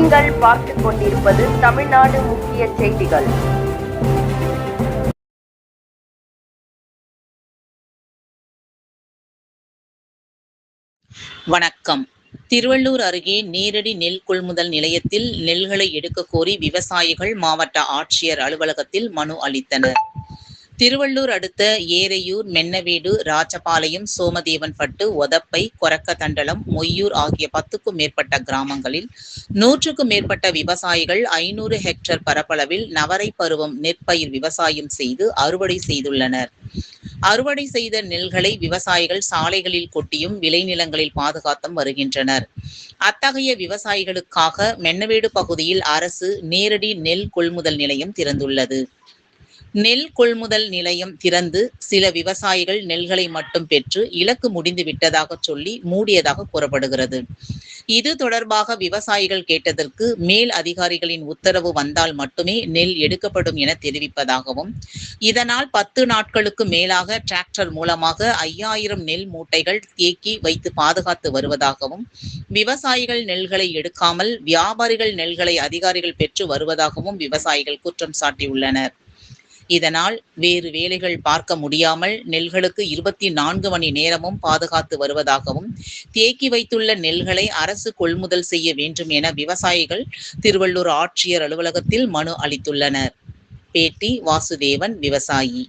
நீங்கள் பார்த்துக் கொண்டிருப்பது தமிழ்நாடு முக்கிய செய்திகள். வணக்கம். திருவள்ளூர் அருகே நேரடி நெல் கொள்முதல் நிலையத்தில் நெல்களை எடுக்க கோரி விவசாயிகள் மாவட்ட ஆட்சியர் அலுவலகத்தில் மனு அளித்தனர். திருவள்ளூர் அடுத்த ஏரையூர், மென்னவேடு, ராஜபாளையம், சோமதேவன்பட்டு, ஒதப்பை, கொரக்கதண்டலம், மொய்யூர் ஆகிய 10க்கும் மேற்பட்ட கிராமங்களில் 100க்கும் மேற்பட்ட விவசாயிகள் 500 ஹெக்டேர் பரப்பளவில் நவரை பருவம் நெற்பயிர் விவசாயம் செய்து அறுவடை செய்துள்ளனர். அறுவடை செய்த நெல்களை விவசாயிகள் சாலைகளில் கொட்டியும் விளைநிலங்களில் பாதுகாத்தும் வருகின்றனர். அத்தகைய விவசாயிகளுக்காக மென்னவேடு பகுதியில் அரசு நேரடி நெல் கொள்முதல் நிலையம் திறந்துள்ளது. நெல் கொள்முதல் நிலையம் திறந்து சில விவசாயிகள் நெல்களை மட்டும் பெற்று இலக்கு முடிந்து விட்டதாக சொல்லி மூடியதாக கூறப்படுகிறது. இது தொடர்பாக விவசாயிகள் கேட்டதற்கு மேல் அதிகாரிகளின் உத்தரவு வந்தால் மட்டுமே நெல் எடுக்கப்படும் என தெரிவிப்பதாகவும், இதனால் 10 நாட்களுக்கு மேலாக டிராக்டர் மூலமாக 5000 நெல் மூட்டைகள் தேக்கி வைத்து பாதுகாத்து வருவதாகவும், விவசாயிகள் நெல்களை எடுக்காமல் வியாபாரிகள் நெல்களை அதிகாரிகள் பெற்று வருவதாகவும் விவசாயிகள் குற்றம் சாட்டியுள்ளனர். இதனால் வேறு வேலைகள் பார்க்க முடியாமல் நெல்களுக்கு 24 மணி நேரமும் பாதுகாத்து வருவதாகவும், தேக்கி வைத்துள்ள நெல்களை அரசு கொள்முதல் செய்ய வேண்டும் என விவசாயிகள் திருவள்ளூர் ஆட்சியர் அலுவலகத்தில் மனு அளித்துள்ளனர். பேட்டி வாசுதேவன், விவசாயி.